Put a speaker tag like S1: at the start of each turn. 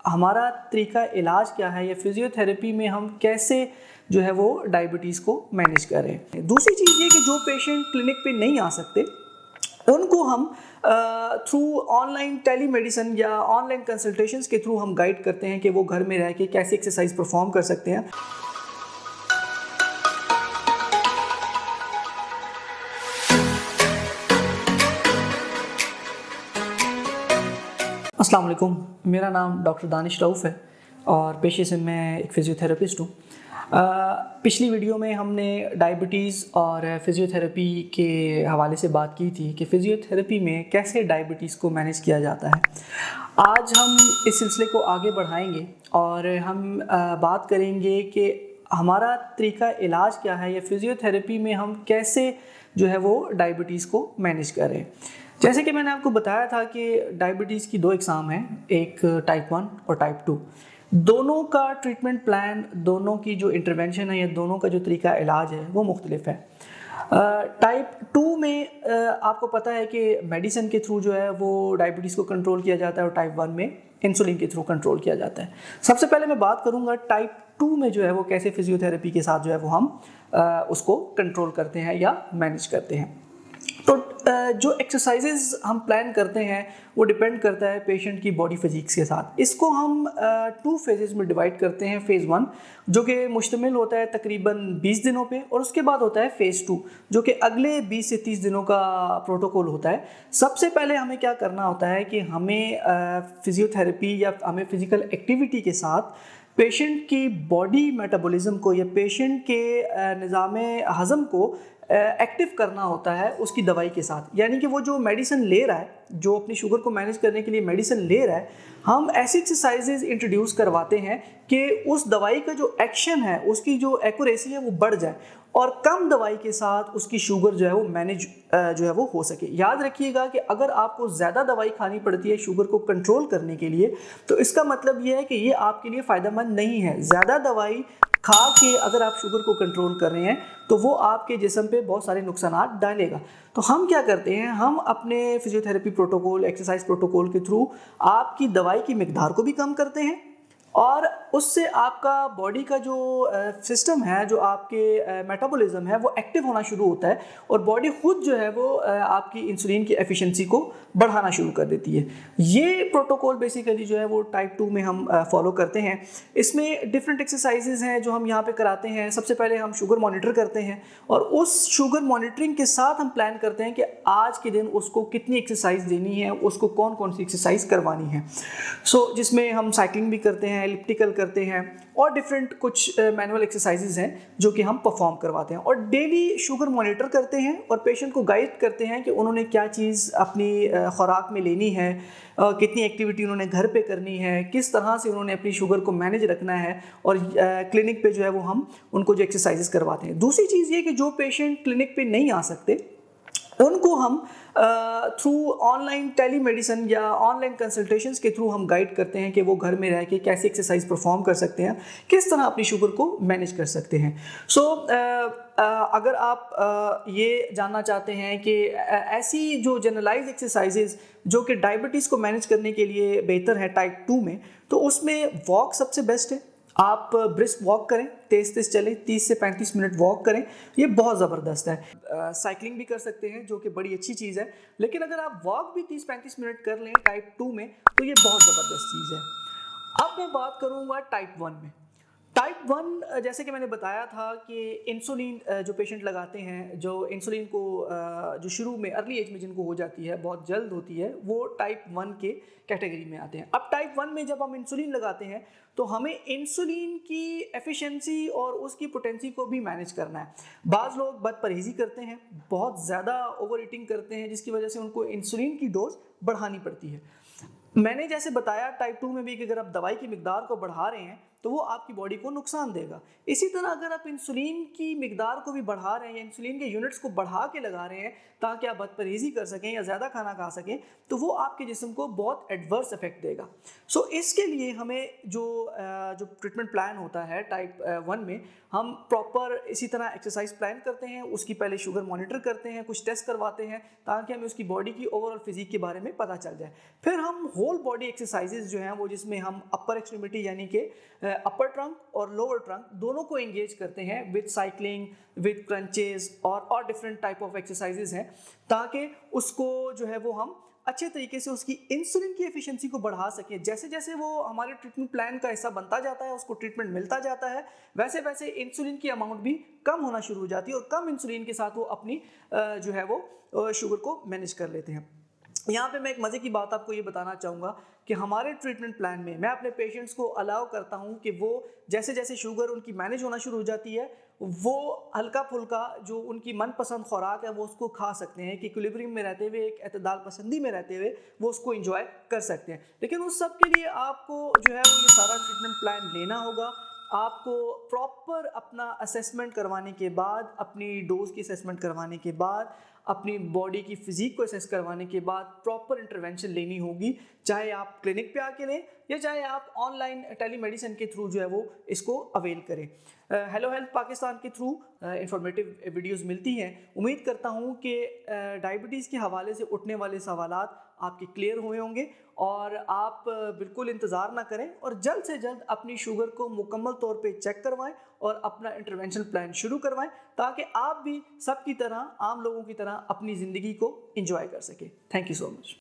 S1: हमारा तरीका इलाज क्या है या फिजियोथेरेपी में हम कैसे जो है वो डायबिटीज़ को मैनेज करें। दूसरी चीज़ ये कि जो पेशेंट क्लिनिक पे नहीं आ सकते उनको हम थ्रू ऑनलाइन टेलीमेडिसिन या ऑनलाइन कंसल्टेशंस के थ्रू हम गाइड करते हैं कि वो घर में रह के कैसे एक्सरसाइज परफॉर्म कर सकते हैं। अस्सलाम वालेकुम, मेरा नाम डॉक्टर दानिश रऊफ़ है और पेशे से मैं एक फ़िज़ियोथेरेपिस्ट हूँ। पिछली वीडियो में हमने डायबिटीज़ और फ़िज़ियोथेरेपी के हवाले से बात की थी कि फ़िज़ियोथेरेपी में कैसे डायबिटीज़ को मैनेज किया जाता है। आज हम इस सिलसिले को आगे बढ़ाएंगे और हम बात करेंगे कि हमारा तरीका इलाज क्या है या फ़िज़ियोथेरेपी में हम कैसे जो है वो डायबिटीज़ को मैनेज करें। जैसे कि मैंने आपको बताया था कि डायबिटीज़ की दो इकसाम हैं, एक टाइप 1 और टाइप 2। दोनों का ट्रीटमेंट प्लान, दोनों की जो इंटरवेंशन है या दोनों का जो तरीका इलाज है वो मुख्तलिफ है। टाइप 2 में आपको पता है कि मेडिसिन के थ्रू जो है वो डायबिटीज़ को कंट्रोल किया जाता है और टाइप 1 में इंसुलिन के थ्रू कंट्रोल किया जाता है। सबसे पहले मैं बात करूंगा टाइप 2 में जो है वो कैसे फिजियोथेरेपी के साथ जो है वो हम उसको कंट्रोल करते हैं या मैनेज करते हैं। तो जो एक्सरसाइजेज हम प्लान करते हैं वो डिपेंड करता है पेशेंट की बॉडी फिजिक्स के साथ। इसको हम 2 फेजेस में डिवाइड करते हैं। फ़ेज़ 1 जो कि मुश्तमिल होता है तकरीबन 20 दिनों पे, और उसके बाद होता है फ़ेज़ 2 जो कि अगले 20 से 30 दिनों का प्रोटोकॉल होता है। सबसे पहले हमें क्या करना होता है कि हमें फिजियोथेरेपी या हमें फिज़िकल एक्टिविटी के साथ पेशेंट की बॉडी मेटाबॉलिज्म को या पेशेंट के निज़ाम हज़म को एक्टिव करना होता है उसकी दवाई के साथ। यानी कि वो जो मेडिसिन ले रहा है, जो अपनी शुगर को मैनेज करने के लिए मेडिसिन ले रहा है, हम ऐसी एक्सरसाइजेज इंट्रोड्यूस करवाते हैं कि उस दवाई का जो एक्शन है, उसकी जो एक्यूरेसी है वो बढ़ जाए और कम दवाई के साथ उसकी शुगर जो है वो मैनेज जो है वो हो सके। याद रखिएगा कि अगर आपको ज़्यादा दवाई खानी पड़ती है शुगर को कंट्रोल करने के लिए, तो इसका मतलब ये है कि ये आपके लिए फ़ायदेमंद नहीं है। ज़्यादा दवाई खा के अगर आप शुगर को कंट्रोल कर रहे हैं तो वो आपके जिस्म पे बहुत सारे नुकसानात डालेगा। तो हम क्या करते हैं, हम अपने फिजियोथेरेपी प्रोटोकॉल, एक्सरसाइज प्रोटोकॉल के थ्रू आपकी दवाई की मिकदार को भी कम करते हैं और उससे आपका बॉडी का जो सिस्टम है, जो आपके मेटाबॉलिज्म है वो एक्टिव होना शुरू होता है और बॉडी खुद जो है वो आपकी इंसुलिन की एफिशिएंसी को बढ़ाना शुरू कर देती है। ये प्रोटोकॉल बेसिकली जो है वो टाइप 2 में हम फॉलो करते हैं। इसमें डिफरेंट एक्सरसाइजेज हैं जो हम यहाँ पे कराते हैं। सबसे पहले हम शुगर मॉनिटर करते हैं और उस शुगर मॉनिटरिंग के साथ हम प्लान करते हैं कि आज के दिन उसको कितनी एक्सरसाइज देनी है, उसको कौन कौन सी एक्सरसाइज करवानी है। जिसमें हम साइकिलिंग भी करते हैं, एलिप्टिकल करते हैं और डिफरेंट कुछ मैनुअल एक्सरसाइजेज हैं जो कि हम परफॉर्म करवाते हैं और डेली शुगर मॉनिटर करते हैं और पेशेंट को गाइड करते हैं कि उन्होंने क्या चीज़ अपनी खुराक में लेनी है, कितनी एक्टिविटी उन्होंने घर पे करनी है, किस तरह से उन्होंने अपनी शुगर को मैनेज रखना है और क्लिनिक पे जो है वो हम उनको जो एक्सरसाइजेज करवाते हैं। दूसरी चीज़ ये कि जो पेशेंट क्लिनिक पे नहीं आ सकते उनको हम थ्रू ऑनलाइन टेलीमेडिसिन या ऑनलाइन कंसल्टेशंस के थ्रू हम गाइड करते हैं कि वो घर में रह के कैसे एक्सरसाइज परफॉर्म कर सकते हैं, किस तरह अपनी शुगर को मैनेज कर सकते हैं। अगर आप ये जानना चाहते हैं कि ऐसी जो जनरलाइज एक्सरसाइजेज जो कि डायबिटीज़ को मैनेज करने के लिए बेहतर है टाइप 2 में, तो उसमें वॉक सबसे बेस्ट है। आप ब्रिस्क वॉक करें, तेज़ चलें, 30 से 35 मिनट वॉक करें, ये बहुत ज़बरदस्त है। साइकिलिंग भी कर सकते हैं जो कि बड़ी अच्छी चीज़ है, लेकिन अगर आप वॉक भी 30-35 मिनट कर लें टाइप 2 में तो ये बहुत ज़बरदस्त चीज़ है। अब मैं बात करूँगा टाइप 1 में। टाइप 1 जैसे कि मैंने बताया था कि इंसुलिन जो पेशेंट लगाते हैं, जो इंसुलिन को जो शुरू में अर्ली एज में जिनको हो जाती है, बहुत जल्द होती है, वो टाइप 1 के कैटेगरी में आते हैं। अब टाइप 1 में जब हम इंसुलिन लगाते हैं तो हमें इंसुलिन की एफिशिएंसी और उसकी पोटेंसी को भी मैनेज करना है। बाज़ लोग बदपरहेज़ी करते हैं, बहुत ज़्यादा ओवर ईटिंग करते हैं जिसकी वजह से उनको इंसुलिन की डोज बढ़ानी पड़ती है। मैंने जैसे बताया टाइप 2 में भी कि अगर आप दवाई की मिकदार को बढ़ा रहे हैं तो वो आपकी बॉडी को नुकसान देगा। इसी तरह अगर आप इंसुलिन की मिकदार को भी बढ़ा रहे हैं या इंसुलिन के यूनिट्स को बढ़ा के लगा रहे हैं ताकि आप बदपरहेज़ी कर सकें या ज़्यादा खाना खा सकें, तो वो आपके जिस्म को बहुत एडवर्स इफेक्ट देगा। इसके लिए हमें जो ट्रीटमेंट प्लान होता है टाइप 1 में, हम प्रॉपर इसी तरह एक्सरसाइज प्लान करते हैं, उसकी पहले शुगर मॉनिटर करते हैं, कुछ टेस्ट करवाते हैं ताकि हमें उसकी बॉडी की ओवरऑल फिजिक के बारे में पता चल जाए। फिर हम होल बॉडी एक्सरसाइजेज जो हैं वो, जिसमें हम अपर एक्सट्रीमिटी यानी कि अपर ट्रंक और लोअर ट्रंक दोनों को एंगेज करते हैं विद साइकिलिंग, विद क्रंचेस और डिफरेंट टाइप ऑफ एक्सरसाइजेज हैं, ताकि उसको जो है वो हम अच्छे तरीके से उसकी इंसुलिन की एफिशिएंसी को बढ़ा सकें। जैसे जैसे वो हमारे ट्रीटमेंट प्लान का हिस्सा बनता जाता है, उसको ट्रीटमेंट मिलता जाता है, वैसे वैसे इंसुलिन की अमाउंट भी कम होना शुरू हो जाती है और कम इंसुलिन के साथ वो अपनी जो है वो शुगर को मैनेज कर लेते हैं। यहाँ पे मैं एक मज़े की बात आपको ये बताना चाहूँगा कि हमारे ट्रीटमेंट प्लान में मैं अपने पेशेंट्स को अलाउ करता हूँ कि वो जैसे जैसे शुगर उनकी मैनेज होना शुरू हो जाती है, वो हल्का फुल्का जो उनकी मनपसंद खुराक है वो उसको खा सकते हैं, कि इक्विलिब्रियम में रहते हुए, एक एतदाल पसंदी में रहते हुए वो उसको इंजॉय कर सकते हैं। लेकिन उस सब के लिए आपको जो है वो ये सारा ट्रीटमेंट प्लान लेना होगा। आपको प्रॉपर अपना असेसमेंट करवाने के बाद, अपनी डोज की असेसमेंट करवाने के बाद, अपनी बॉडी की फिजिक को असेस करवाने के बाद प्रॉपर इंटरवेंशन लेनी होगी, चाहे आप क्लिनिक पे आके लें या चाहे आप ऑनलाइन टेलीमेडिसिन के थ्रू जो है वो इसको अवेल करें। हेलो हेल्थ पाकिस्तान के थ्रू इंफॉर्मेटिव वीडियोस मिलती हैं। उम्मीद करता हूँ कि डायबिटीज़ के हवाले से उठने वाले सवालात आपके क्लियर हुए होंगे और आप बिल्कुल इंतज़ार ना करें और जल्द से जल्द अपनी शुगर को मुकम्मल तौर पे चेक करवाएं और अपना इंटरवेंशन प्लान शुरू करवाएं, ताकि आप भी सब की तरह, आम लोगों की तरह अपनी ज़िंदगी को एंजॉय कर सकें। Thank you so much.